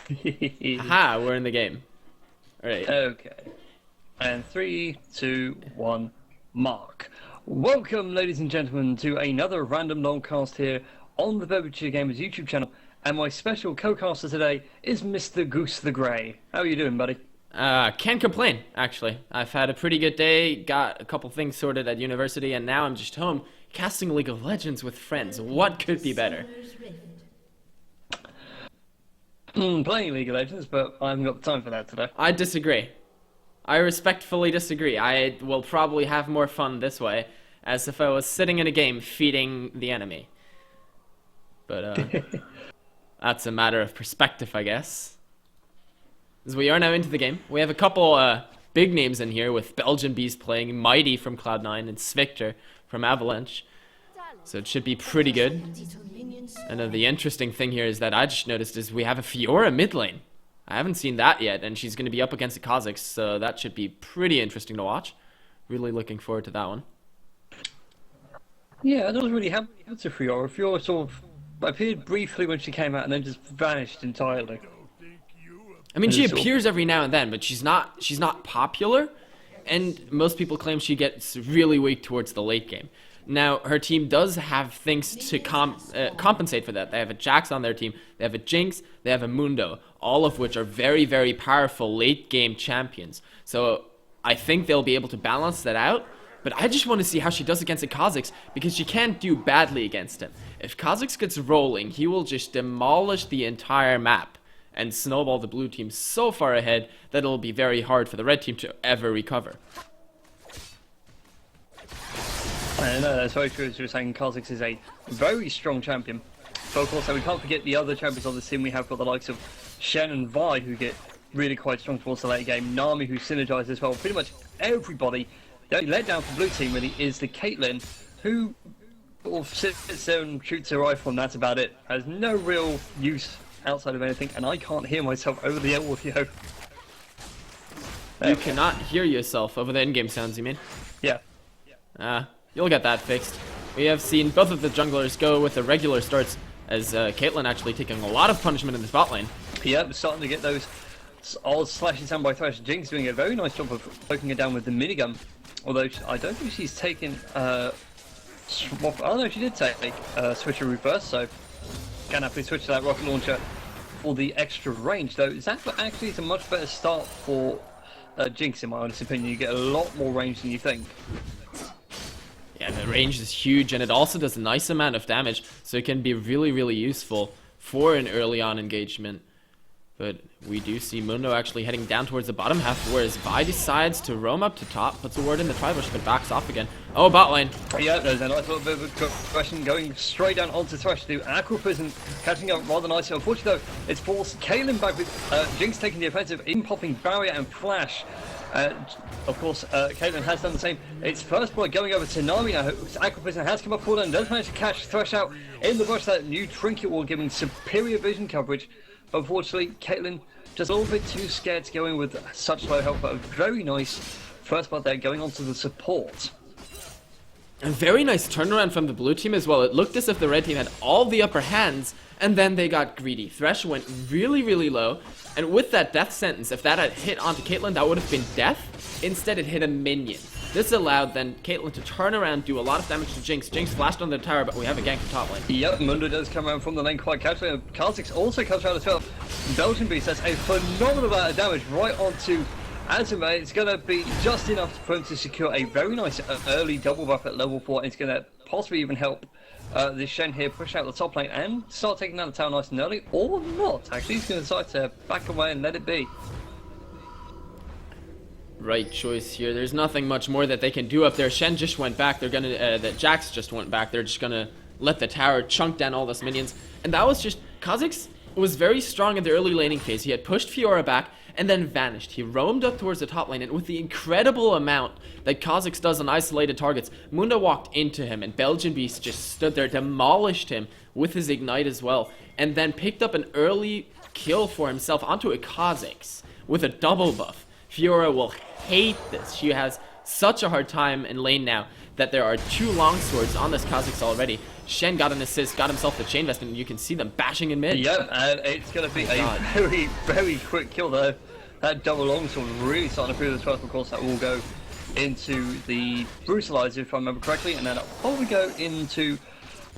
Haha, we're in the game. Alright. Okay. And 3, 2, 1, mark. Welcome, ladies and gentlemen, to another random longcast here on the Beverage Gamers YouTube channel. And my special co-caster today is Mr. Goose the Grey. How are you doing, buddy? Can't complain, actually. I've had a pretty good day, got a couple things sorted at university, and now I'm just home casting League of Legends with friends. What could be better? Playing League of Legends, but I haven't got the time for that today. I disagree. I respectfully disagree. I will probably have more fun this way, as if I was sitting in a game feeding the enemy. But, that's a matter of perspective, I guess. As we are now into the game, we have a couple big names in here with Belgian Beast playing, Mighty from Cloud9 and Svikter from Avalanche. So it should be pretty good. And the interesting thing here is that I just noticed is we have a Fiora mid lane. I haven't seen that yet, and she's going to be up against the Kazakhs, so that should be pretty interesting to watch. Really looking forward to that one. Yeah, I don't really have to Fiora. Fiora sort of appeared briefly when she came out and then just vanished entirely. I mean, she appears every now and then, but she's not popular, and most people claim she gets really weak towards the late game. Now, her team does have things to compensate for that. They have a Jax on their team, they have a Jinx, they have a Mundo, all of which are very, very powerful late-game champions. So I think they'll be able to balance that out, but I just want to see how she does against the Kazakhs, because she can't do badly against him. If Kazakhs gets rolling, he will just demolish the entire map and snowball the blue team so far ahead that it'll be very hard for the red team to ever recover. I know, that's very true. As you were saying, Kazakhs is a very strong champion. But of course, we can't forget the other champions on the team. We have got the likes of Shen and Vi, who get really quite strong towards the late game. Nami, who synergizes as well. Pretty much everybody. The only let down for blue team really is the Caitlyn, who sort of sits there and shoots her rifle, and that's about it. Has no real use outside of anything, and I can't hear myself over the audio. You cannot hear yourself over the in-game sounds, you mean? Yeah. You'll get that fixed. We have seen both of the junglers go with the regular starts, as Caitlyn actually taking a lot of punishment in the bot lane. Yeah, we're starting to get those old slashes down by Thresh. Jinx doing a very nice job of poking her down with the minigun. Although I don't think she's taken swap. Oh no, she did take switcher reverse, so can happily switch to that rocket launcher for the extra range. Though that actually is a much better start for Jinx, in my honest opinion. You get a lot more range than you think. Yeah, the range is huge, and it also does a nice amount of damage, so it can be really, really useful for an early on engagement. But we do see Mundo actually heading down towards the bottom half, whereas Vi decides to roam up to top, puts a ward in the Tribush, but backs off again. Oh, bot lane. Yeah, there's a nice little bit of a question going straight down onto Thresh to Aqua Prison, catching up rather nicely. Unfortunately, though, it's forced Caitlyn back with Jinx taking the offensive, in popping barrier and flash. Of course, Caitlyn has done the same. It's first blood going over to Nami now. Aqua Prison has come up forward and does manage to catch Thresh out in the bush. That new trinket wall giving superior vision coverage. Unfortunately, Caitlyn just a little bit too scared to go in with such low health, but a very nice first blood there going on to the support. A very nice turnaround from the blue team as well. It looked as if the red team had all the upper hands, and then they got greedy. Thresh went really, really low, and with that death sentence, if that had hit onto Caitlyn, that would have been death. Instead, it hit a minion. This allowed then Caitlyn to turn around, do a lot of damage to Jinx. Jinx flashed on the tower, but we have a gank from top lane. Yep, Mundo does come around from the lane quite casually. Kazakhs also comes around as well. Belgian Beast does a phenomenal amount of damage right onto Azuma. It's going to be just enough for him to secure a very nice early double buff at level 4. It's going to possibly even help this Shen here push out the top lane and start taking down the tower nice and early, or not. Actually, he's going to decide to back away and let it be. Right choice here. There's nothing much more that they can do up there. Shen just went back. They're gonna, the Jax just went back. They're just gonna let the tower chunk down all those minions. And that was just, Kazakhs was very strong in the early laning phase. He had pushed Fiora back and then vanished. He roamed up towards the top lane, and with the incredible amount that Kazakhs does on isolated targets, Mundo walked into him, and Belgian Beast just stood there, demolished him with his Ignite as well, and then picked up an early kill for himself onto a Kazakhs with a double buff. Fiora will hate this. She has such a hard time in lane now that there are 2 longswords on this Kha'Zix already. Shen got an assist, got himself the chain vest, and you can see them bashing in mid. Yep, and it's going to be a very, very quick kill there. That double longsword really starting to prove this first. Of course, that will go into the brutalizer, if I remember correctly, and then it'll probably go into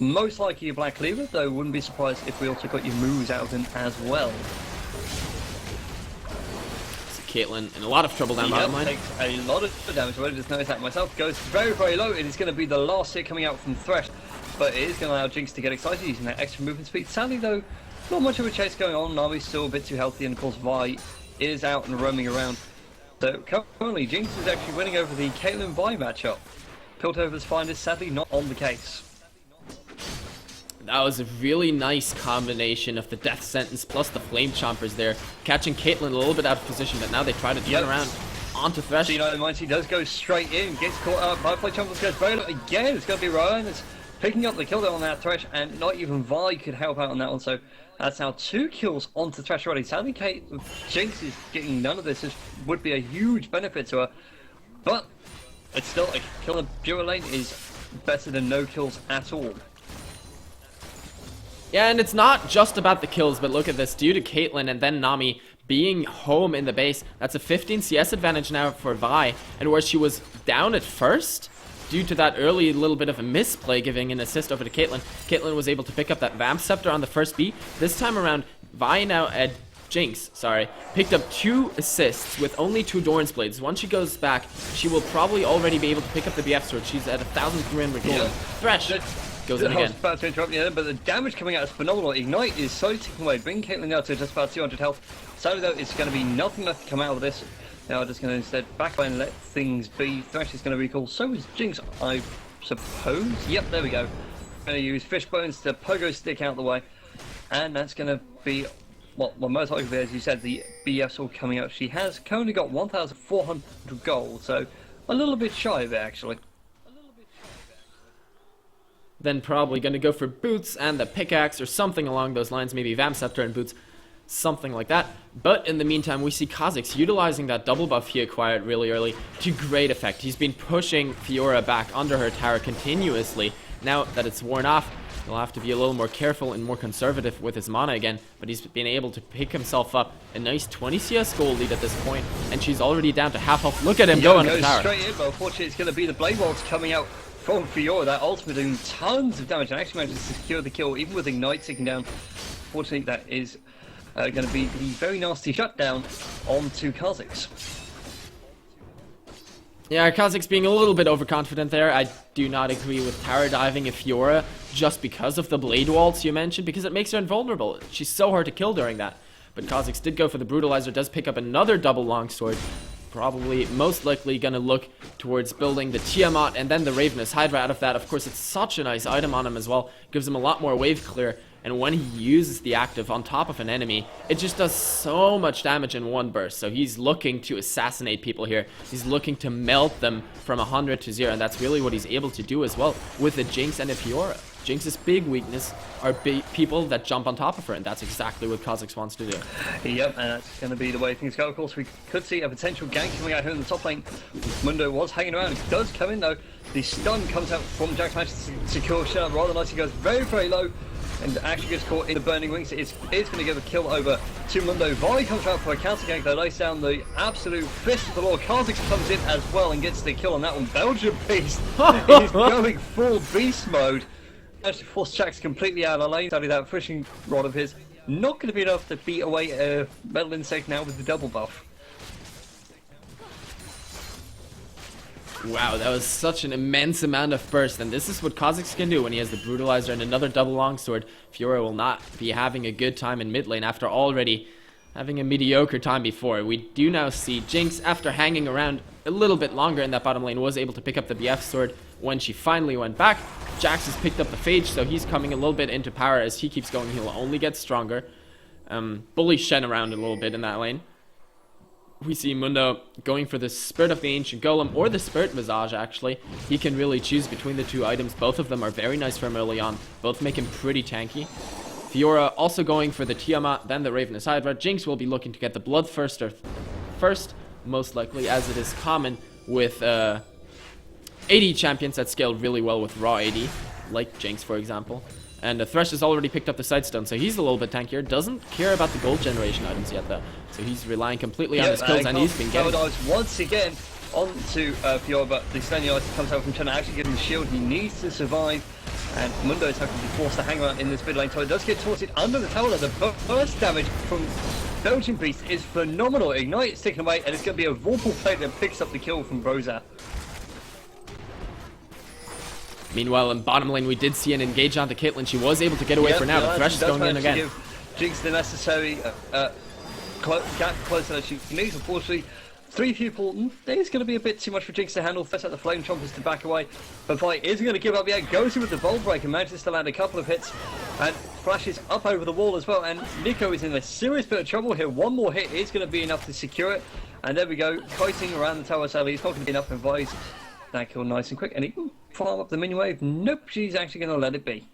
most likely a black cleaver, though wouldn't be surprised if we also got your moves out of him as well. Caitlyn in a lot of trouble down bottom line. Takes a lot of damage. I just noticed that myself. Goes very, very low. It is going to be the last hit coming out from Thresh, but it is going to allow Jinx to get excited using that extra movement speed. Sadly, though, not much of a chase going on. Nami's still a bit too healthy, and of course, Vi is out and roaming around. So currently, Jinx is actually winning over the Caitlyn Vi matchup. Piltover's finest, sadly, not on the case. That was a really nice combination of the death sentence plus the flame chompers there, catching Caitlyn a little bit out of position, but now they try to turn around onto Thresh. So, you know, the Mighty does go straight in, gets caught up by flame chompers, goes very low again. It's going to be Ryan that's picking up the kill there on that Thresh, and not even Vi could help out on that one. So that's now 2 kills onto Thresh already. Sadly, Jinx is getting none of this. This would be a huge benefit to her, but it's still a kill in the dual lane is better than no kills at all. Yeah, and it's not just about the kills, but look at this. Due to Caitlyn and then Nami being home in the base, that's a 15 CS advantage now for Vi. And where she was down at first, due to that early little bit of a misplay giving an assist over to Caitlyn, Caitlyn was able to pick up that Vamp Scepter on the first B. This time around, Vi now at Jinx, picked up 2 assists with only 2 Doran's Blades. Once she goes back, she will probably already be able to pick up the BF Sword. She's at 1,300 gold. Yeah. Thresh goes in again. I was about to interrupt you, but the damage coming out is phenomenal. Ignite is slowly taking away, bringing Caitlyn down to just about 200 health. Sadly though, it's going to be nothing left to come out of this. Now I'm just going to instead back away and let things be. Thresh is going to be cool. So is Jinx, I suppose. Yep, there we go. Going to use fish bones to pogo stick out the way, and that's going to be well, most likely, as you said, the BF sword coming out. She has currently got 1,400 gold, so a little bit shy of it actually. Then probably going to go for boots and the pickaxe or something along those lines, maybe Vamp Scepter and boots, something like that. But in the meantime, we see Kha'Zix utilizing that double buff he acquired really early to great effect. He's been pushing Fiora back under her tower continuously. Now that it's worn off, he'll have to be a little more careful and more conservative with his mana again, but he's been able to pick himself up a nice 20 CS gold lead at this point, and she's already down to half health. Look at him going to the tower. Straight in, but unfortunately it's going to be the Blade Bolts coming out from Fiora. That ultimate doing tons of damage and actually managed to secure the kill, even with Ignite ticking down. Fortunately, that is going to be the very nasty shutdown onto Kha'Zix. Yeah, Kha'Zix being a little bit overconfident there. I do not agree with tower diving a Fiora just because of the Blade Waltz you mentioned, because it makes her invulnerable. She's so hard to kill during that. But Kha'Zix did go for the Brutalizer, does pick up another double longsword. Probably, most likely, gonna look towards building the Tiamat and then the Ravenous Hydra out of that. Of course, it's such a nice item on him as well. Gives him a lot more wave clear. And when he uses the active on top of an enemy, it just does so much damage in one burst. So he's looking to assassinate people here. He's looking to melt them from 100 to 0. And that's really what he's able to do as well with the Jinx and the Fiora. Jinx's big weakness are people that jump on top of her, and that's exactly what Kha'Zix wants to do. Yep, and that's going to be the way things go. Of course, we could see a potential gank coming out here in the top lane. Mundo was hanging around. It does come in, though. The stun comes out from Jack's match to secure shut rather nicely. Goes very, very low and actually gets caught in the Burning Wings. It's going to give a kill over to Mundo. Vi comes out for a counter gank, though, lays down the absolute fist of the law. Kha'Zix comes in as well and gets the kill on that one. Belgian Beast is going full beast mode. Actually forced Jax completely out of lane. Sadly, that fishing rod of his not going to be enough to beat away a Metal Insect now with the double buff. Wow, that was such an immense amount of burst, and this is what Kha'Zix can do when he has the Brutalizer and another double longsword. Fiora will not be having a good time in mid lane after already having a mediocre time before. We do now see Jinx, after hanging around a little bit longer in that bottom lane, was able to pick up the BF sword when she finally went back. Jax has picked up the Phage, so he's coming a little bit into power. As he keeps going, he'll only get stronger. Bully Shen around a little bit in that lane. We see Mundo going for the Spirit of the Ancient Golem, or the Spirit Visage, actually. He can really choose between the two items. Both of them are very nice for him early on. Both make him pretty tanky. Fiora also going for the Tiamat, then the Ravenous Hydra. Jinx will be looking to get the Bloodthirster first, most likely, as it is common with AD champions that scale really well with raw AD, like Jinx, for example. And Thresh has already picked up the Sidestone, so he's a little bit tankier. Doesn't care about the gold generation items yet, though. So he's relying completely on his kills, and he's been getting... once again onto Fiora, but the standing item comes out from trying to actually give him the shield he needs to survive. And Mundo is having to be forced to hang around in this mid lane. So it does get tossed under the tower. The burst damage from Belgian Beast is phenomenal. Ignite is taken away, and it's going to be a Vorpal plate that picks up the kill from Rosa. Meanwhile, in bottom lane, we did see an engage onto Caitlyn. She was able to get away for now. The Thresh is going in again. Give Jinx the necessary gap closer that she needs. Unfortunately, 3 people, it's going to be a bit too much for Jinx to handle. First out the Flame Chompers to back away. But Fight isn't going to give up yet. Goes in with the Bolt Break and manages to land a couple of hits. And flashes up over the wall as well. And Nico is in a serious bit of trouble here. One more hit is going to be enough to secure it. And there we go. Kiting around the tower. Sadly, it's not going to be enough advice. That kill nice and quick. And he can farm up the mini wave. Nope, she's actually going to let it be.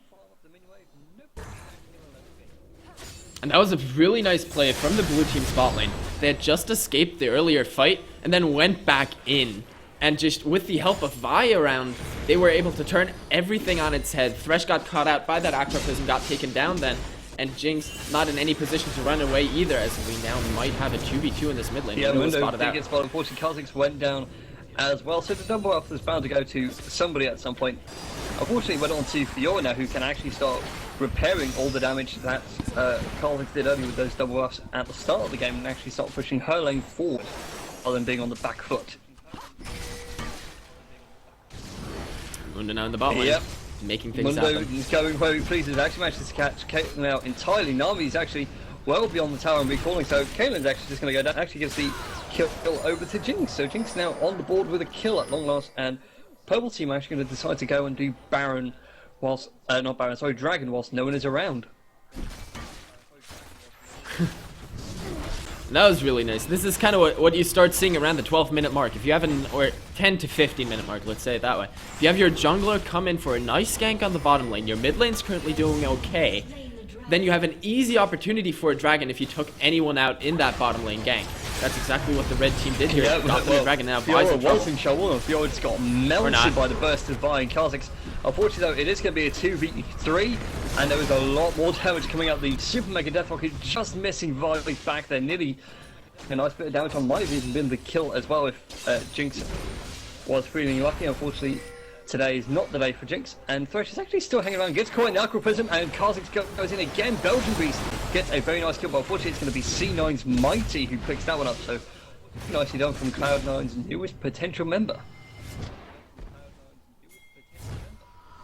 And that was a really nice play from the blue team spot lane. They had just escaped the earlier fight and then went back in. And just with the help of Vi around, they were able to turn everything on its head. Thresh got caught out by that Aqua Prism, got taken down then. And Jinx not in any position to run away either, as we now might have a 2v2 in this mid lane. Yeah, Mundo did get spotted. Unfortunately, Kha'Zix went down as well. So the double buff is bound to go to somebody at some point. Unfortunately, it went on to Fiora now, who can actually start repairing all the damage that Kha'Zix did earlier with those double buffs at the start of the game, and actually start pushing her lane forward rather than being on the back foot. Mundo now in the bot lane, making things Mundo happen. is going where he pleases. Actually managed to catch Caitlyn out entirely. Nami's actually well beyond the tower and recalling, so Caitlyn's actually just going to go down. Actually gives the kill over to Jinx. So Jinx now on the board with a kill at long last, and Purple team are actually going to decide to go and do Baron whilst, not Baron, sorry, Dragon whilst no one is around. That was really nice. This is kind of what you start seeing around the 12-minute mark. If you have or 10 to 15-minute mark, let's say it that way. If you have your jungler come in for a nice gank on the bottom lane, your mid lane's currently doing okay, then you have an easy opportunity for a dragon if you took anyone out in that bottom lane gank. That's exactly what the red team did here. Got the dragon now. Fiora was in trouble, and Fiora just got melted by the burst of Vi and Kha'Zix. Unfortunately, though, it is going to be a 2v3, and there was a lot more damage coming out. The Super Mega Deathlock just missing Vi back there. Nearly a nice bit of damage on, might have even been the kill as well if Jinx was feeling lucky. Unfortunately, today is not the day for Jinx, and Thresh is actually still hanging around, gets caught in the Aqua Prism, and Kha'Zix goes in again. Belgian Beast gets a very nice kill, but unfortunately it's going to be C9's Mighty who picks that one up, so nicely done from Cloud9's newest potential member.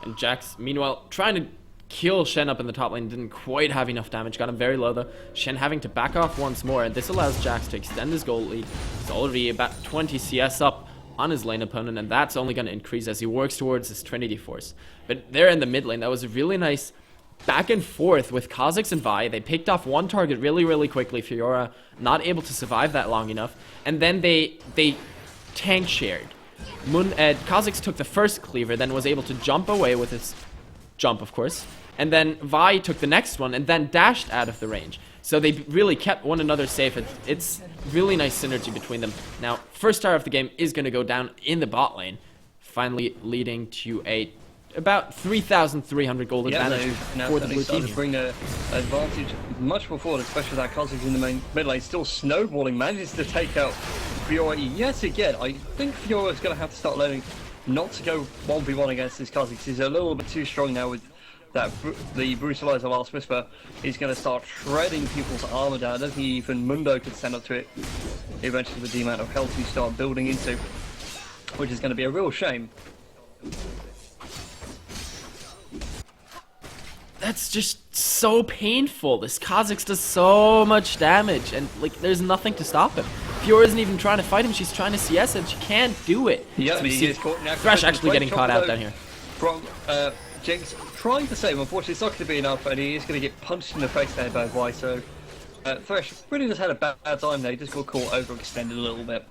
And Jax, meanwhile, trying to kill Shen up in the top lane, didn't quite have enough damage, got him very low though. Shen having to back off once more, and this allows Jax to extend his gold lead. He's already about 20 CS up on his lane opponent, and that's only going to increase as he works towards his Trinity Force. But there in the mid lane, that was a really nice back and forth with Kha'Zix and Vi. They picked off one target really quickly. Fiora not able to survive that long enough, and then they tank shared. Kha'Zix took the first cleaver, then was able to jump away with his jump, of course, and then Vi took the next one and then dashed out of the range. So they really kept one another safe. It's really nice synergy between them. Now, first star of the game is going to go down in the bot lane, finally leading to about 3,300 gold advantage for the blue team. To bring an advantage much more forward, especially that Kha'Zix in the main mid lane, still snowballing, manages to take out Fiora yet again. I think Fiora is going to have to start learning not to go 1v1 against this Kha'Zix. He's a little bit too strong now with that. The Brutalizer Last Whisper. He's going to start shredding people's armor down. I don't think even Mundo could stand up to it eventually with the amount of health you start building into, which is going to be a real shame. That's just so painful. This Kha'Zix does so much damage, and like there's nothing to stop him. Fiora isn't even trying to fight him, she's trying to CS and she can't do it. Yeah, he gets caught now. Thresh actually getting caught out down here. From Jinx trying to save him, unfortunately it's not going to be enough, and he is going to get punched in the face there by Vi, so Thresh really just had a bad time there, he just got caught overextended a little bit.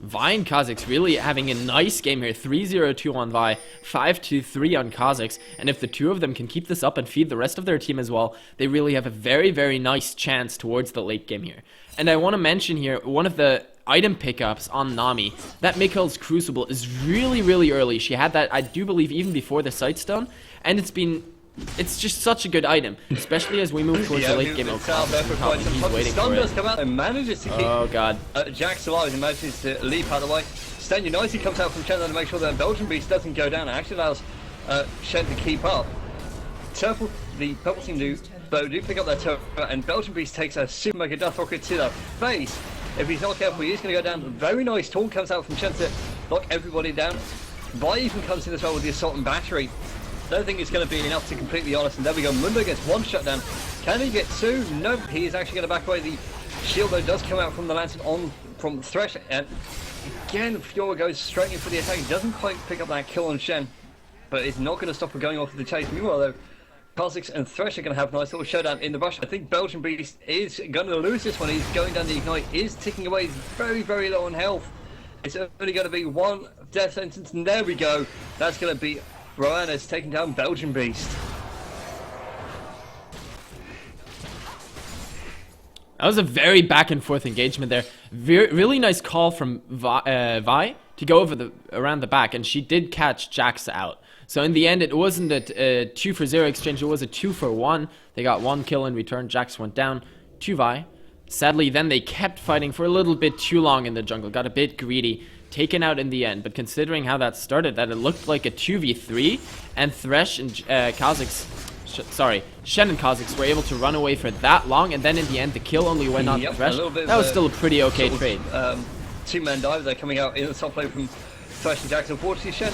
Vi and Kha'Zix really having a nice game here. 3-0-2 on Vi, 5-2-3 on Kha'Zix. And if the two of them can keep this up and feed the rest of their team as well, they really have a very, very nice chance towards the late game here. And I want to mention here, one of the item pickups on Nami, that Mikhail's Crucible is really, really early. She had that, I do believe, even before the Sightstone. And it's just such a good item, especially as we move towards the late game. He's waiting for it. Come out and manages to keep Jax alive and manages to leap out of the way. Stan United comes out from Shen to make sure that Belgian Beast doesn't go down. It actually allows Shen to keep up. The purple team do pick up their turret, and Belgian Beast takes a super mega death rocket to the face. If he's not careful, he's going to go down. Very nice taunt comes out from Shen to knock everybody down. Vi even comes in as well with the assault and battery. I don't think it's going to be enough, to be completely honest. And there we go. Mundo gets one shutdown. Can he get two? Nope. He is actually going to back away. The shield, though, does come out from the lantern on from Thresh. And again, Fiora goes straight in for the attack. He doesn't quite pick up that kill on Shen, but it's not going to stop her going off the chase. Meanwhile, though, Kha'Zix and Thresh are going to have a nice little showdown in the rush. I think Belgian Beast is going to lose this one. He's going down the Ignite, is ticking away. He's very, very low on health. It's only going to be one death sentence, and there we go. That's going to be Roanna's taking down Belgian Beast. That was a very back and forth engagement there. Really nice call from Vi to go over around the back, and she did catch Jax out. So in the end, it wasn't a 2-for-0 exchange, it was a 2-for-1. They got one kill in return. Jax went down to Vi. Sadly, then they kept fighting for a little bit too long in the jungle, got a bit greedy, taken out in the end. But considering how that started, that it looked like a 2v3, and Thresh and Shen and Kha'Zix were able to run away for that long, and then in the end, the kill only went on to Thresh. That was still a pretty okay trade. Two-man dive there coming out in the top lane from Thresh and Jax. Unfortunately, Shen,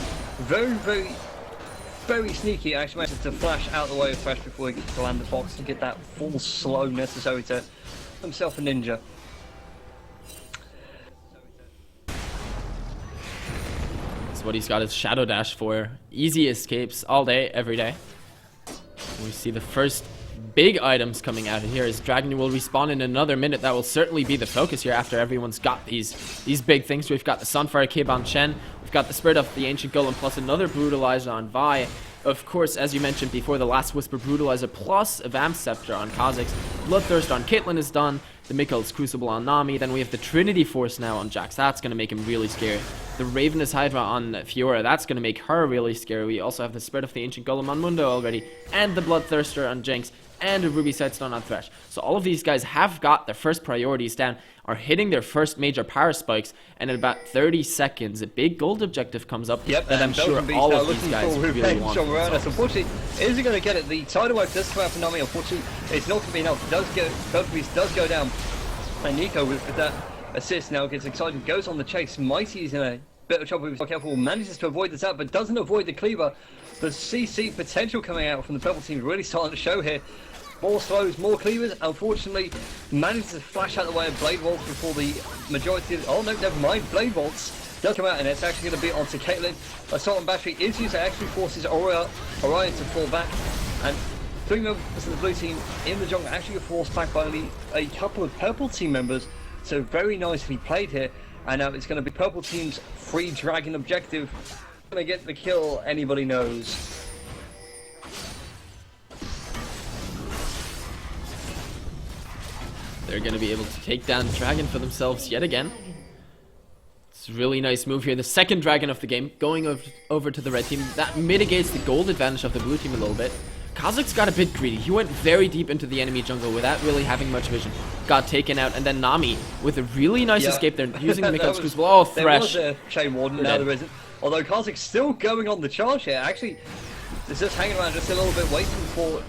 very sneaky, actually managed to flash out the way of Thresh before he gets to land the box to get that full slow necessary to himself a ninja. That's what he's got his Shadow Dash for. Easy escapes all day, every day. We see the first big items coming out of here as Dragon will respawn in another minute. That will certainly be the focus here after everyone's got these big things. We've got the Sunfire Cape on Shen. We've got the Spirit of the Ancient Golem plus another Brutalizer on Vi. Of course, as you mentioned before, the Last Whisper Brutalizer plus a Vamp Scepter on Kha'Zix. Bloodthirst on Caitlyn is done. The Mikhail's Crucible on Nami. Then we have the Trinity Force now on Jax. That's going to make him really scary. The Ravenous Hydra on Fiora. That's going to make her really scary. We also have the Spirit of the Ancient Golem on Mundo already. And the Bloodthirster on Jinx. And a Ruby Sightstone on Thresh. So all of these guys have got their first priorities down, are hitting their first major power spikes, and in about 30 seconds, a big gold objective comes up that I'm sure all of these guys really want. Unfortunately, is he going to get it? The tidal wave does come out for Nami. Unfortunately, it's not going to be enough. Belgian Beast does go down. And Nico with that assist now gets excited, goes on the chase. Mighty is in a bit of trouble. He's not careful, manages to avoid the tap, but doesn't avoid the cleaver. The CC potential coming out from the purple team really starting to show here. More slows, more cleavers. Unfortunately, manages to flash out the way of Blade Bolts before the majority of... Oh no, never mind. Blade Bolts does come out, and it's actually going to be onto Caitlyn. Assault and Battery is used, actually forces Orion to fall back. And 3 members of the blue team in the jungle actually get forced back by only a couple of purple team members. So very nicely played here. And now it's going to be purple team's free dragon objective. Going to get the kill, anybody knows. They're going to be able to take down Dragon for themselves yet again. It's a really nice move here. The second Dragon of the game going over to the red team. That mitigates the gold advantage of the blue team a little bit. Kha'Zix got a bit greedy. He went very deep into the enemy jungle without really having much vision. Got taken out, and then Nami with a really nice escape there, using the Mikhail's Crucible. Oh, Thresh. There was a Chain Warden, now there isn't. Although Kha'Zix still going on the charge here. Actually, it's just hanging around just a little bit, waiting for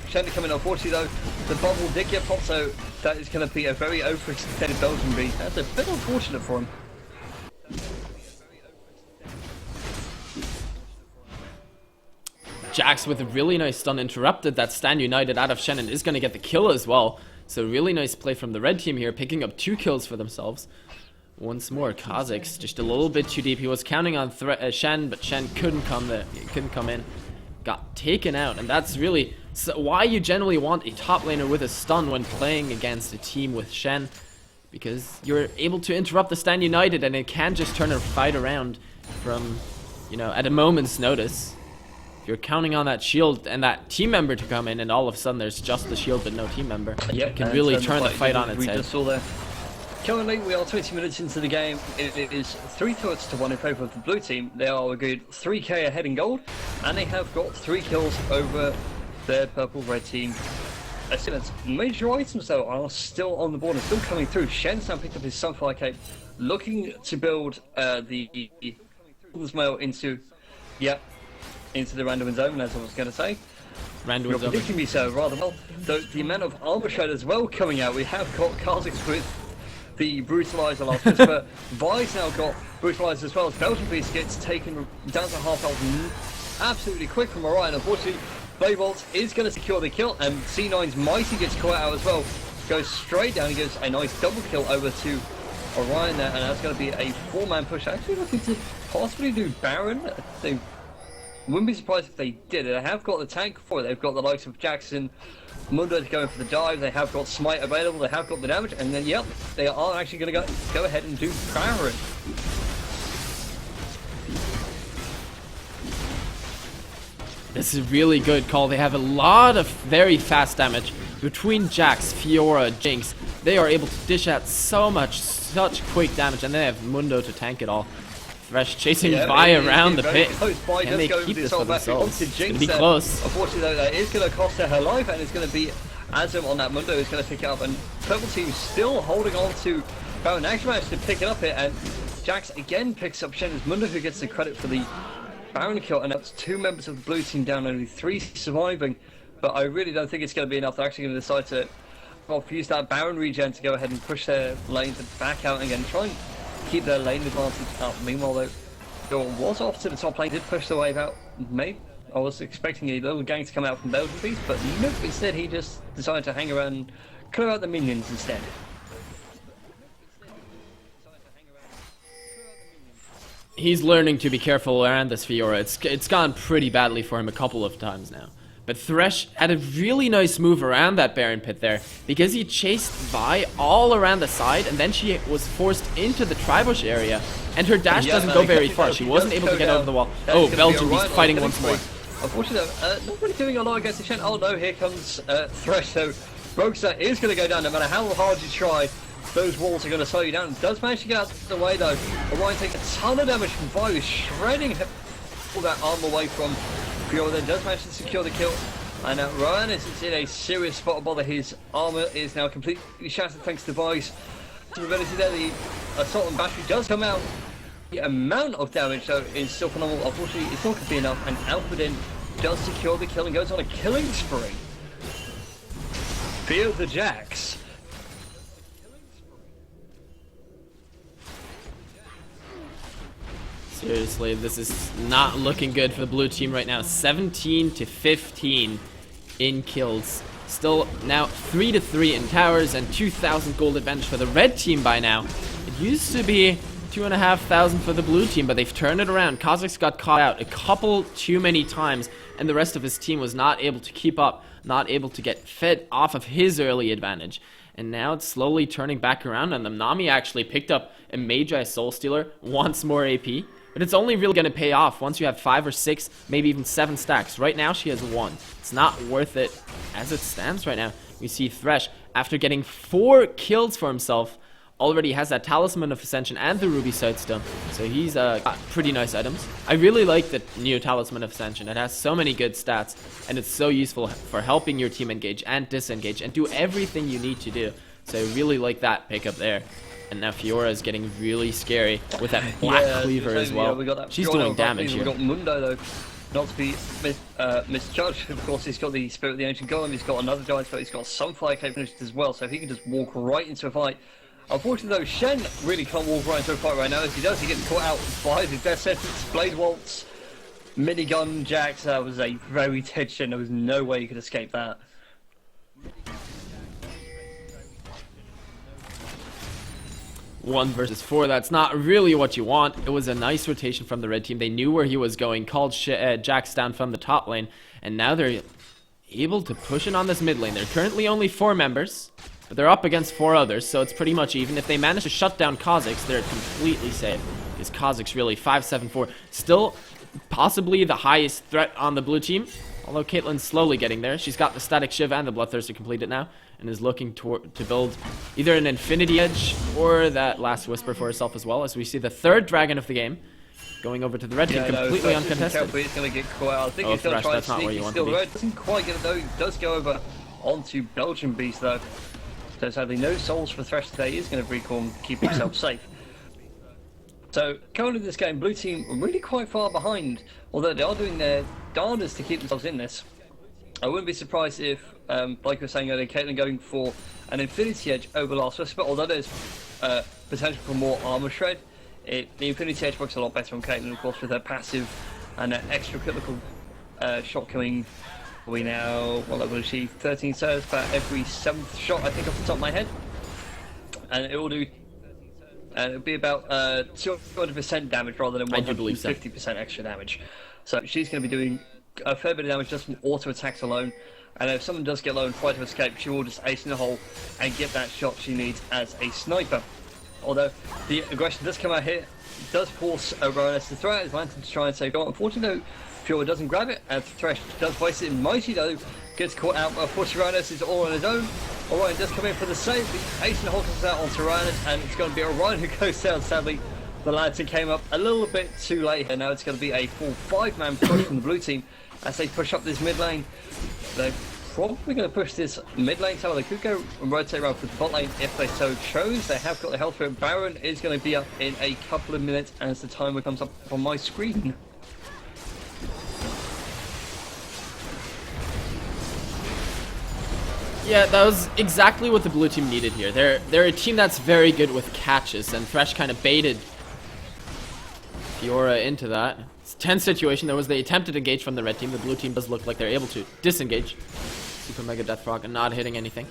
Shen to come in. Unfortunately, though, the bubble did get popped, so that is going to be a very overextended Belgian beat. That's a bit unfortunate for him. Jax with a really nice stun interrupted that Stan United out of Shen and is going to get the kill as well. So really nice play from the red team here, picking up 2 kills for themselves. Once more, Kha'Zix just a little bit too deep. He was counting on Shen, but Shen couldn't come in. Got taken out, and that's really why you generally want a top laner with a stun when playing against a team with Shen. because you're able to interrupt the Stand United, and it can just turn a fight around from, you know, at a moment's notice. If you're counting on that shield and that team member to come in, and all of a sudden there's just the shield but no team member, it can really turn the fight on its head. Just saw there. Currently, we are 20 minutes into the game. It is 3 thirds to 1 in favour of the blue team. They are a good 3k ahead in gold, and they have got 3 kills over their purple-red team. Major items though are still on the board and still coming through. Shen's now picked up his Sunfire Cape, looking to build the mail into the random zone, as I was going to say. Random You're predicting me so rather well. The amount of armor shred as well coming out. We have got Kazakhs with the Brutalizer last year, but Vi's now got Brutalizer as well. As Belgian Beast gets taken down to half health absolutely quick from Orion. Unfortunately, Baybolt is going to secure the kill, and C9's Mighty gets caught out as well. Goes straight down, he gets a nice double kill over to Orion there, and that's going to be a 4-man push. Actually looking to possibly do Baron. They wouldn't be surprised if they did it. They have got the tank for it. They've got the likes of Jackson, Mundo going for the dive. They have got Smite available. They have got the damage, and then they are actually going to go ahead and do Baron. This is a really good call. They have a lot of very fast damage. Between Jax, Fiora, Jinx, they are able to dish out such quick damage, and they have Mundo to tank it all. Thresh chasing Vi around the pit. Can they keep this for themselves? It's going to be close. Unfortunately though, that is going to cost her life, and it's going to be Azum on that Mundo is going to pick it up, and Purple Team still holding on to Baron. Actually managed to pick it up here, and Jax again picks up Shen's Mundo, who gets the credit for the Baron kill, and that's 2 members of the blue team down, only 3 surviving. But I really don't think it's going to be enough. They're actually going to decide to use that Baron regen to go ahead and push their lanes back out again, try and keep their lane advantage up. Meanwhile though, Bill was off to the top lane, did push the wave out. Maybe I was expecting a little gang to come out from Belgian Beast, but nope, instead he just decided to hang around and clear out the minions instead. He's learning to be careful around this Fiora. It's gone pretty badly for him a couple of times now. But Thresh had a really nice move around that Baron pit there, because he chased Vi all around the side, and then she was forced into the Tribush area, and her dash doesn't go very far. She wasn't able to get over the wall. Oh, Belgian Beast fighting once more. Unfortunately, not really doing a lot against the Shen. Oh no, here comes Thresh. So Roguestar is going to go down, no matter how hard you try. Those walls are going to slow you down. Does manage to get out of the way though. Orion takes a ton of damage from Vi, who's shredding all that arm away from Fiora. Then does manage to secure the kill. And now Ryan is in a serious spot of bother. His armor is now completely shattered thanks to Vi's ability there. The assault and battery does come out. The amount of damage though is still phenomenal. Unfortunately, it's not going to be enough. And Alfredin does secure the kill and goes on a killing spree. Fear the Jax. Seriously, this is not looking good for the blue team right now. 17 to 15 in kills. Still now 3 to 3 in towers, and 2,000 gold advantage for the red team by now. It used to be 2,500 for the blue team, but they've turned it around. Kazakhs got caught out a couple too many times, and the rest of his team was not able to keep up, not able to get fed off of his early advantage. And now it's slowly turning back around on them. Nami actually picked up a Magi Soul Stealer, wants more AP. But it's only really going to pay off once you have 5 or 6, maybe even 7 stacks. Right now she has 1. It's not worth it as it stands right now. We see Thresh, after getting 4 kills for himself, already has that Talisman of Ascension and the Ruby Sightstone. So he's got pretty nice items. I really like the new Talisman of Ascension. It has so many good stats, and it's so useful for helping your team engage and disengage and do everything you need to do. So I really like that pickup there. And now Fiora is getting really scary with that black cleaver as well. We got that She's doing damage We've here. got Mundo though, not to be misjudged. Of course, he's got the Spirit of the Ancient Golem. He's got another giant spell. He's got some fire capabilities as well, so he can just walk right into a fight. Unfortunately though, Shen really can't walk right into a fight right now. As he does, he gets caught out by the Death Sentence, Blade Waltz, Minigun, Jax. That was a very dead Shen. There was no way he could escape that. 1 versus 4, that's not really what you want. It was a nice rotation from the red team. They knew where he was going, called Jax down from the top lane, and now they're able to push it on this mid lane. They're currently only 4 members, But they're up against 4 others, so it's pretty much even. If they manage to shut down Kha'Zix, they're completely safe. Because Kha'Zix really 5-7-4. Still possibly the highest threat on the blue team. Although Caitlyn's slowly getting there. She's got the Static Shiv and the Bloodthirster completed now. And is looking to build either an Infinity Edge or that Last Whisper for herself as well. As we see the 3rd dragon of the game going over to the red team, completely uncontested. He's going to get caught out. I think he's going to try and sneak. Still doesn't quite get it though. He does go over onto Belgian Beast though. So sadly no souls for Thresh today. He's going to recall and keep himself safe. So currently in this game, blue team are really quite far behind. Although they are doing their darndest to keep themselves in this. I wouldn't be surprised if, like we were saying earlier, Caitlyn going for an Infinity Edge over Last Whisper. Although there's potential for more armor shred, the Infinity Edge works a lot better on Caitlyn, of course, with her passive and her extra critical shot coming. We now, well, I will achieve 13 serves about every 7th shot, I think, off the top of my head, and it will do. It'll be about 200% damage rather than 150% extra damage. So she's going to be doing a fair bit of damage just from auto attacks alone. And if someone does get low and try to escape, she will just ace in the hole and get that shot she needs as a sniper. Although the aggression does come out here, does force Rowaness to throw out his lantern to try and save goal. Unfortunately, though, Fiora doesn't grab it, and Thresh does waste it. Mighty, though, gets caught out. Unfortunately, Rowaness is all on his own. Orion does come in for the save. The ace in the hole comes out onto Rowaness, and it's going to be Orion who goes down. Sadly, the lantern came up a little bit too late here. Now it's going to be a full 5-man push from the blue team as they push up this mid lane. They're probably going to push this mid lane tower. They could go and rotate around for the bot lane if they so chose. They have got the health for it. Baron is going to be up in a couple of minutes as the timer comes up on my screen. Yeah, that was exactly what the blue team needed here. They're a team that's very good with catches, and Thresh kind of baited Fiora into that. It's a tense situation. There was the attempted engage from the red team. The blue team does look like they're able to disengage. Super Mega Death Frog and not hitting anything.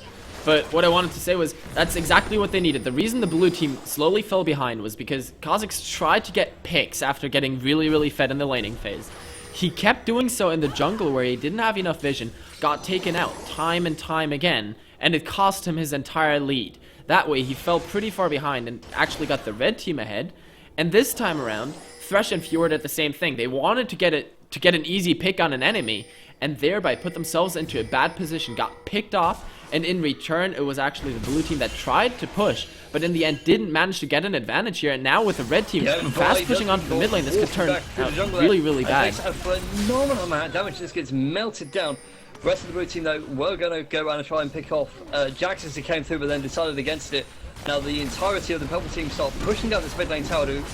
But what I wanted to say was that's exactly what they needed. The reason the blue team slowly fell behind was because Kha'Zix tried to get picks after getting really, really fed in the laning phase. He kept doing so in the jungle where he didn't have enough vision, got taken out time and time again, and it cost him his entire lead. That way he fell pretty far behind and actually got the red team ahead. And this time around, Thresh and Fiora did the same thing. They wanted to get an easy pick on an enemy, and thereby put themselves into a bad position, got picked off, and in return it was actually the blue team that tried to push, but in the end didn't manage to get an advantage here. And now with the red team fast pushing onto the mid lane, this could turn out really, really bad. It takes a phenomenal amount of damage. This gets melted down. The rest of the blue team, though, were going to go around and try and pick off Jax as he came through, but then decided against it. Now the entirety of the purple team start pushing down this mid lane tower, do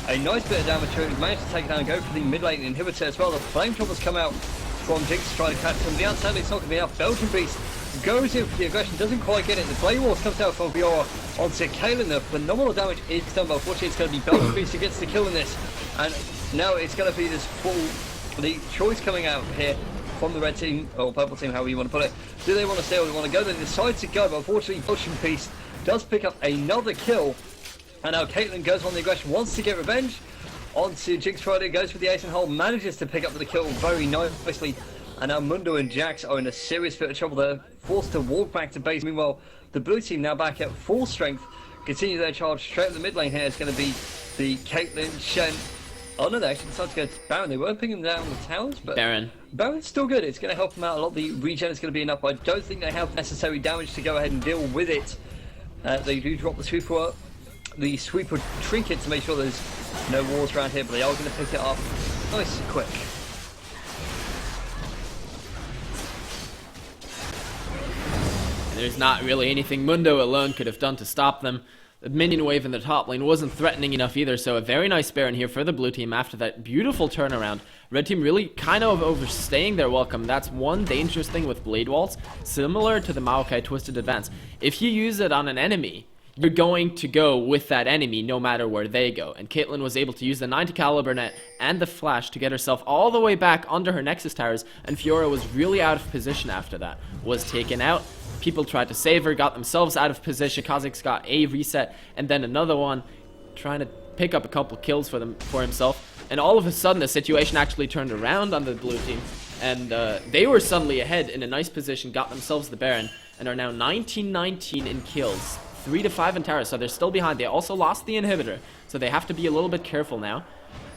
a nice bit of damage to it. Managed to take it down and go for the mid lane inhibitor as well. The flame choppers come out from Jinx to try to catch him. The outside it's not going to be enough. Belgian Beast goes in for the aggression, doesn't quite get it. The Blade Wars comes out from Fiora onto Kaelin. The phenomenal damage is done, but unfortunately it's going to be Belgian Beast who gets the kill in this. And now it's going to be this the choice coming out here from the red team, or purple team, however you want to put it. Do they want to stay or do they want to go? They decide to go, but unfortunately Belgian Beast does pick up another kill. And now Caitlyn goes on the aggression, wants to get revenge. Onto Jinx Friday, goes for the ace and hole, manages to pick up the kill very nicely. And now Mundo and Jax are in a serious bit of trouble. They're forced to walk back to base. Meanwhile, the blue team now back at full strength, continue their charge straight up the mid lane here. It's going to be the Caitlyn, Shen. Oh no, they actually decided to go to Baron. They were picking them down the towers, but Baron's still good. It's going to help them out a lot. The regen is going to be enough. I don't think they have necessary damage to go ahead and deal with it. They do drop the sweeper trinket to make sure there's no wars around here, but they are going to pick it up nice and quick. There's not really anything Mundo alone could have done to stop them. The minion wave in the top lane wasn't threatening enough either, so a very nice Baron here for the blue team after that beautiful turnaround. Red team really kind of overstaying their welcome. That's one dangerous thing with Blade Waltz, similar to the Maokai Twisted Advance. If you use it on an enemy, you're going to go with that enemy no matter where they go. And Caitlyn was able to use the 90 caliber net and the flash to get herself all the way back under her Nexus towers, and Fiora was really out of position after that. Was taken out. People tried to save her, got themselves out of position. Kha'Zix got a reset, and then another one, trying to pick up a couple kills for himself. And all of a sudden, the situation actually turned around on the blue team. And they were suddenly ahead in a nice position, got themselves the Baron, and are now 19-19 in kills. 3-5 in towers, so they're still behind. They also lost the inhibitor, so they have to be a little bit careful now.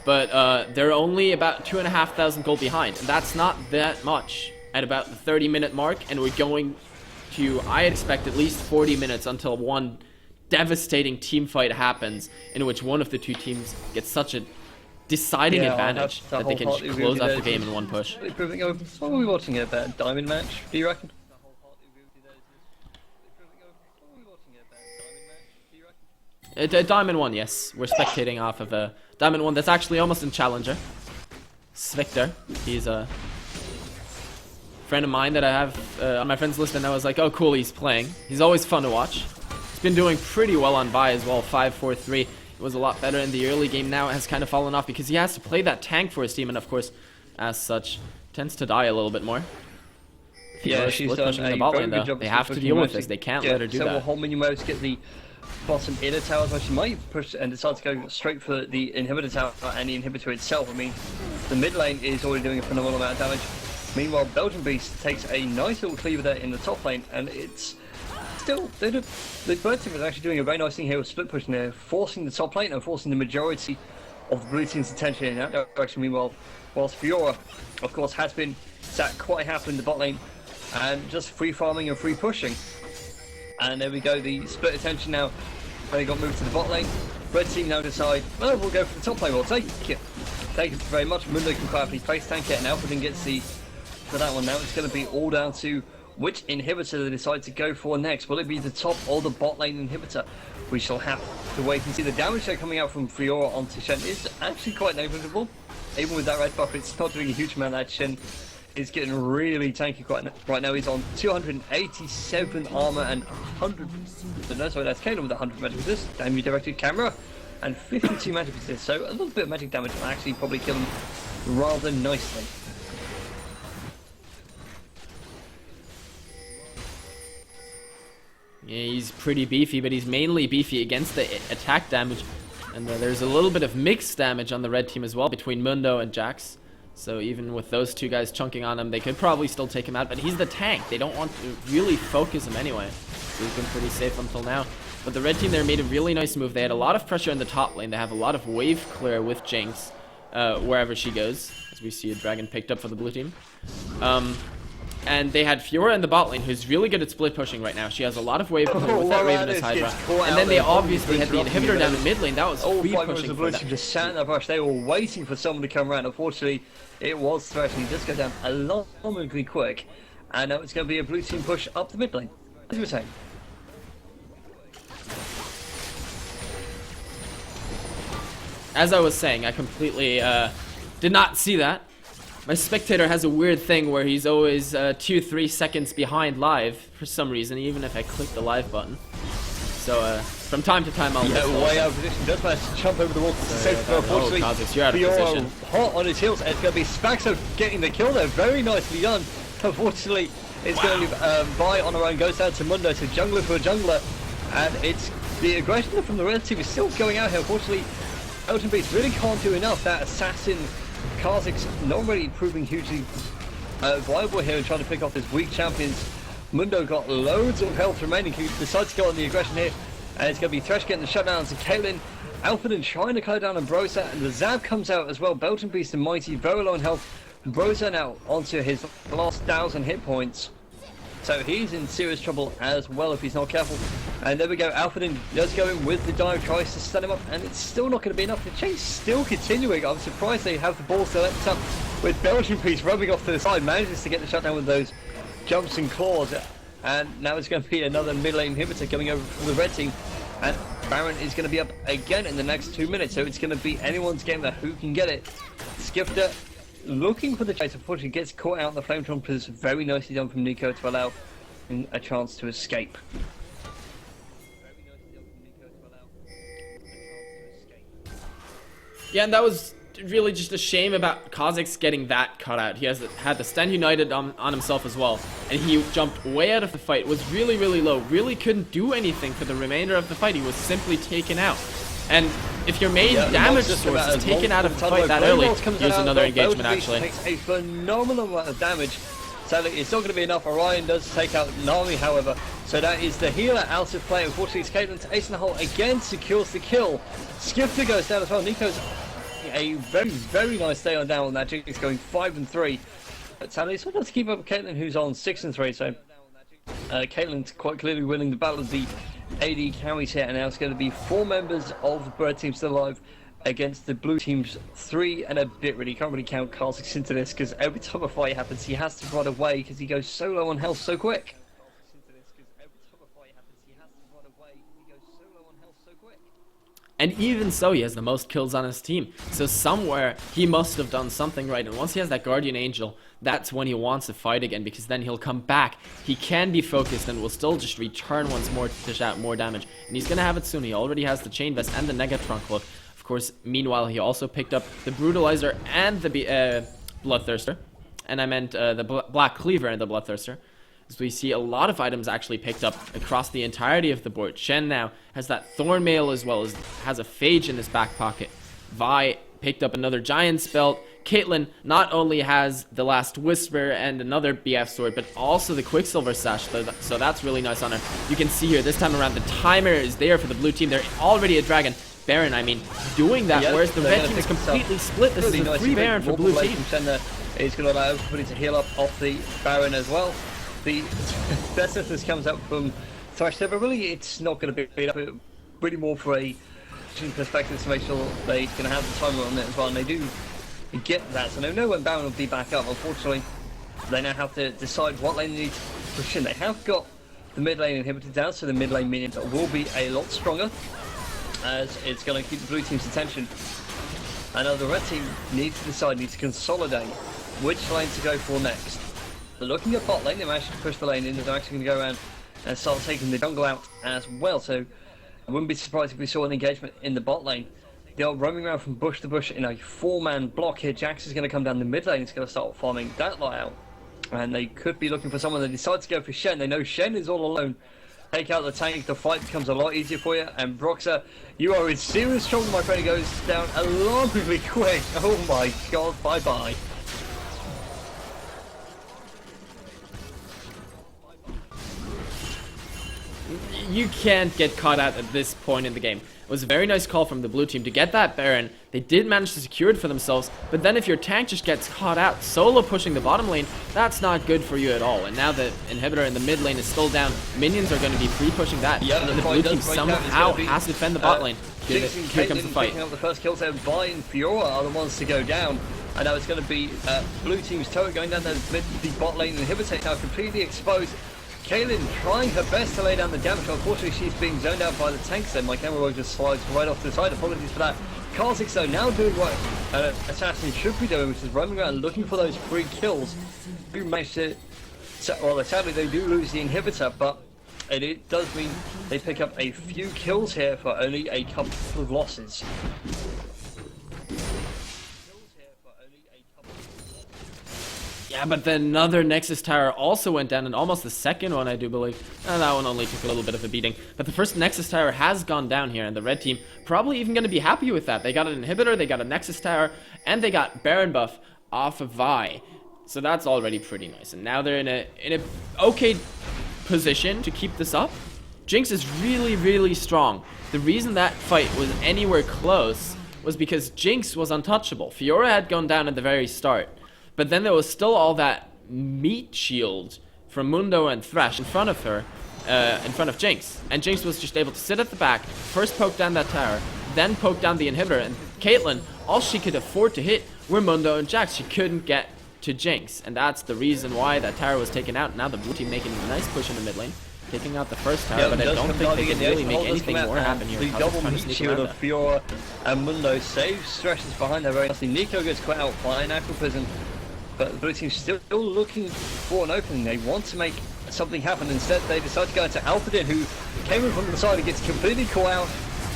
But they're only about 2,500 gold behind, and that's not that much at about the 30-minute mark, and we're going to, I expect, at least 40 minutes until one devastating team fight happens in which one of the two teams gets such a deciding advantage that they can close out the game in one push. What are we watching a diamond match, do you reckon? A Diamond 1, yes. We're spectating off of a Diamond 1 that's actually almost in Challenger. Svikter. He's a friend of mine that I have on my friends list, and I was like, oh cool, he's playing. He's always fun to watch. He's been doing pretty well on Vi as well, 5-4-3. It was a lot better in the early game. Now it has kind of fallen off because he has to play that tank for his team, and of course, as such, tends to die a little bit more. Yeah, she's done a very good job. They have to deal with this. They can't let her do that. Several whole mini moves get the bottom inner towers, where she might push and decide to go straight for the inhibitor tower and the inhibitor itself. I mean, the mid lane is already doing a phenomenal amount of damage. Meanwhile, Belgian Beast takes a nice little cleaver there in the top lane, and it's still, the Bird team is actually doing a very nice thing here with split pushing there, forcing the top lane and forcing the majority of the blue team's attention in that direction. Meanwhile, whilst Fiora, of course, has been sat quite happily in the bot lane and just free farming and free pushing. And there we go, the split attention now. They got moved to the bot lane. Red team now decide, well, we'll go for the top lane. We'll take it. Thank you very much. Mundo can quietly face tank it, and Alpha gets the for that one. Now it's going to be all down to which inhibitor they decide to go for next. Will it be the top or the bot lane inhibitor? We shall have to wait and see. The damage there coming out from Fiora onto Shen is actually quite negligible. Even with that red buff, it's not doing a huge amount. That Shen is getting really tanky right now. He's on 287 armor and 100. No, sorry, that's Kaelin with 100 magic resist, damage directed camera, and 52 magic resist. So a little bit of magic damage will actually probably kill him rather nicely. Yeah, he's pretty beefy, but he's mainly beefy against the attack damage. And there's a little bit of mixed damage on the red team as well between Mundo and Jax. So even with those two guys chunking on him, they could probably still take him out. But he's the tank. They don't want to really focus him anyway. So he's been pretty safe until now. But the red team there made a really nice move. They had a lot of pressure in the top lane. They have a lot of wave clear with Jinx wherever she goes. As we see a dragon picked up for the blue team. And they had Fiora in the bot lane, who's really good at split pushing right now. She has a lot of wave clear with that Ravenous Hydra. And then they obviously had the inhibitor down in mid lane. That was free pushing for them. Just sat in that brush. They were waiting for someone to come around. Unfortunately, it was threatening. Just go down alarmingly quick. And now it's going to be a blue team push up the mid lane. As you were saying. As I was saying, I completely did not see that. My spectator has a weird thing where he's always 2-3 seconds behind live for some reason, even if I click the live button. So from time to time I'll way out of position. Just managed to jump over the wall to save him. Unfortunately, Kha'Zix, you're out of position. Hot on his heels, and it's going to be Spaxo getting the kill there. Very nicely done. Unfortunately, it's going to be Vi on her own. Goes down to Mundo, to jungler for a jungler, and it's the aggression from the red team is still going out here. Unfortunately, Belgian Beast really can't do enough. That assassin Kha'Zix not really proving hugely viable here and trying to pick off his weak champions. Mundo got loads of health remaining. He decides to go on the aggression here, and it's going to be Thresh getting the shutdown to Kaelin. Alphaden trying to cut down on Brosa, and the Zab comes out as well. Belgian Beast and Mighty very low on health. Brosa now onto his last 1,000 hit points. So he's in serious trouble as well if he's not careful. And there we go, Alphaden does go in with the dive, tries to stun him up, and it's still not going to be enough. The chase still continuing. I'm surprised they have the ball still left up with Belgian Beast rubbing off to the side, manages to get the shutdown with those jumps and claws. And now it's going to be another mid lane inhibitor coming over from the red team. And Baron is going to be up again in the next 2 minutes, so it's going to be anyone's game there who can get it. Svikter looking for the chase, unfortunately gets caught out in the flame trumpers. Very nicely done from Nico to allow him a chance to escape. Yeah, and that was really just a shame about Kha'Zix getting that cut out. He had the Stand United on himself as well, and he jumped way out of the fight, was really, really low, really couldn't do anything for the remainder of the fight. He was simply taken out. And if your main damage source is taken out of the fight that early, here's another engagement actually. Takes a phenomenal amount of damage. Sadly, it's not going to be enough. Orion does take out Nami, however. So that is the healer out of play. Unfortunately, it's Caitlyn to ace in the hole again, secures the kill. Svikter goes down as well. Nico's a very, very nice stay on down on that. Jinx going 5-3. But sadly, it's not enough to keep up with Caitlyn, who's on 6-3. So Caitlyn's quite clearly winning the battle of the AD carries here. And now it's going to be 4 members of the Bird team still alive against the blue team's 3 and a bit. Really can't really count Kha'Zix into this, because every time a fight happens he has to run away because he goes so low on health so quick. And even so, he has the most kills on his team. So somewhere he must have done something right. And once he has that Guardian Angel, that's when he wants to fight again, because then he'll come back. He can be focused and will still just return once more to dish out more damage. And he's going to have it soon. He already has the Chain Vest and the Negatrunk look. Of course, meanwhile, he also picked up the Brutalizer and the Bloodthirster. And I meant the Black Cleaver and the Bloodthirster. So we see a lot of items actually picked up across the entirety of the board. Shen now has that Thornmail as well as has a Phage in his back pocket. Vi picked up another Giant's Belt. Caitlyn not only has the Last Whisper and another BF sword, but also the Quicksilver Sash, so that's really nice on her. You can see here, this time around, the timer is there for the blue team. They're already a dragon. Baron, I mean, doing that, whereas the red team is completely split. This is a free Baron for blue team. It's going to allow everybody to heal up off the Baron as well. The best of this comes up from Thresh there, but really it's not going to be beat up. Really more for a perspective to make sure they can have the timer on it as well, and they do get that. So they know when Baron will be back up. Unfortunately, they now have to decide what lane they need to push in. They have got the mid lane inhibited down, so the mid lane minions will be a lot stronger, as it's going to keep the blue team's attention. And now the red team needs to decide, needs to consolidate which lane to go for next. They're looking at bot lane, they managed to push the lane in, they're actually going to go around and start taking the jungle out as well. So I wouldn't be surprised if we saw an engagement in the bot lane. They are roaming around from bush to bush in a 4-man block here. Jax is going to come down the mid lane, he's going to start farming that lot out. And they could be looking for someone. They decide to go for Shen. They know Shen is all alone. Take out the tank, the fight becomes a lot easier for you. And Broxah, you are in serious trouble, my friend. He goes down alarmingly quick. Oh my god, bye-bye. You can't get caught out at this point in the game. It was a very nice call from the blue team to get that Baron. They did manage to secure it for themselves, but then if your tank just gets caught out, solo pushing the bottom lane, that's not good for you at all. And now the inhibitor in the mid lane is still down. Minions are going to be free pushing that. Yeah, and the blue team somehow has to defend the bot lane. Here comes the fight. Picking up the first kills there. Vi and Fiora are the ones to go down. And now it's going to be blue team's turret going down there. The bot lane inhibitor now completely exposed. Caitlyn trying her best to lay down the damage. Unfortunately, she's being zoned out by the tanks there. My camera roll just slides right off to the side. Apologies for that. Kha'Zix though now doing what an assassin should be doing, which is roaming around looking for those free kills. Who managed to... Well, sadly they do lose the inhibitor, but it does mean they pick up a few kills here for only a couple of losses. Yeah, but then another Nexus Tower also went down, and almost the second one, I do believe. And that one only took a little bit of a beating. But the first Nexus Tower has gone down here, and the red team probably even going to be happy with that. They got an inhibitor, they got a Nexus Tower, and they got Baron buff off of Vi. So that's already pretty nice. And now they're in a okay position to keep this up. Jinx is really, really strong. The reason that fight was anywhere close was because Jinx was untouchable. Fiora had gone down at the very start. But then there was still all that meat shield from Mundo and Thresh in front of her, in front of Jinx. And Jinx was just able to sit at the back, first poke down that tower, then poke down the inhibitor. And Caitlyn, all she could afford to hit were Mundo and Jax. She couldn't get to Jinx. And that's the reason why that tower was taken out. Now the blue team making a nice push in the mid lane, taking out the first tower, but I don't think they can really make anything more happen here. The double meat shield of Fiora and Mundo saves Thresh is behind there very nicely. Nico gets caught out by an Aquaprison. But the blue team's still looking for an opening. They want to make something happen. Instead, they decide to go into Alphadin, who came in from the side and gets completely caught out,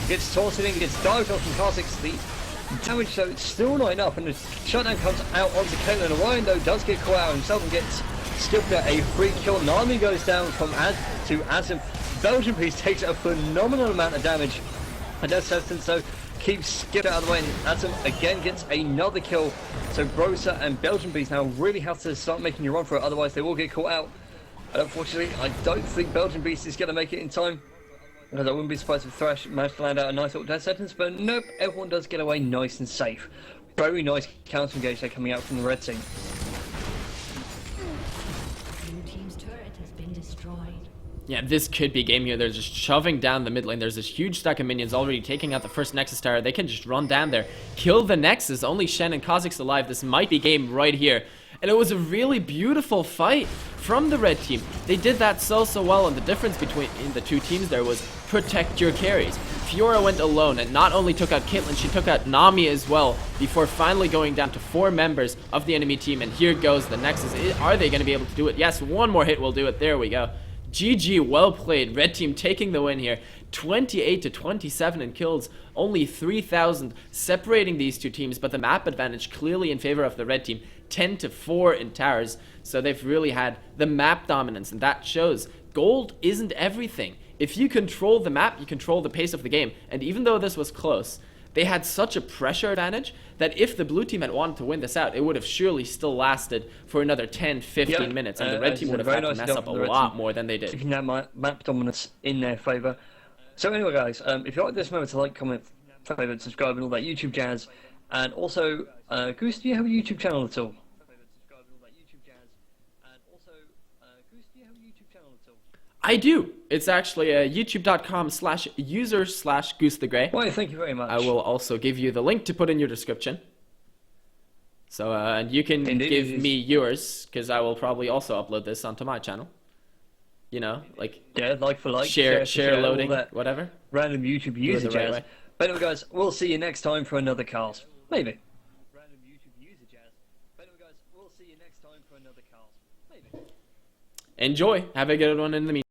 gets taunted in, gets dived off from Kha'Zix. The damage, though, it's still not enough, and the shutdown comes out onto Caitlyn. Orion, though, does get caught out himself and gets skipped at a free kill. Nami goes down from to Azim. Belgian Piece takes a phenomenal amount of damage. And that's Substance, though, keeps Skid out of the way, and Atom again gets another kill. So Brosa and Belgian Beast now really have to start making a run for it, otherwise they will get caught out. And unfortunately, I don't think Belgian Beast is going to make it in time. Because I wouldn't be surprised if Thresh managed to land out a nice little death sentence, but nope, everyone does get away nice and safe. Very nice counter engage there coming out from the red team. Blue team's turret has been destroyed. Yeah, this could be game here. They're just shoving down the mid lane. There's this huge stack of minions already taking out the first Nexus tower. They can just run down there, kill the Nexus. Only Shen and Kha'Zix's alive. This might be game right here. And it was a really beautiful fight from the red team. They did that so well, and the difference between the two teams there was protect your carries. Fiora went alone and not only took out Caitlyn, she took out Nami as well before finally going down to 4 members of the enemy team. And here goes the Nexus. Are they going to be able to do it? Yes, one more hit will do it. There we go. GG, well played. Red team taking the win here. 28 to 27 in kills. Only 3,000 separating these two teams, but the map advantage clearly in favor of the red team. 10 to 4 in towers. So they've really had the map dominance, and that shows gold isn't everything. If you control the map, you control the pace of the game. And even though this was close, they had such a pressure advantage that if the blue team had wanted to win this out, it would have surely still lasted for another 10, 15 minutes, and the red team would have had to mess up a lot more than they did. Keeping that map dominance in their favor. So anyway, guys, if you like this, remember to like, comment, favorite, subscribe, and all that YouTube jazz. And also, Goose, do you have a YouTube channel at all? I do. It's actually youtube.com/user/GooseTheGrey. Why, thank you very much. I will also give you the link to put in your description. So, and you can give me yours, because I will probably also upload this onto my channel. You know, like... Yeah, like for like. Share loading, whatever. Random YouTube user jazz. Right. But anyway, guys, we'll see you next time for another cast. Maybe. Random YouTube user jazz. But anyway, guys, we'll see you next time for another cast. Maybe. Enjoy. Have a good one in the meantime.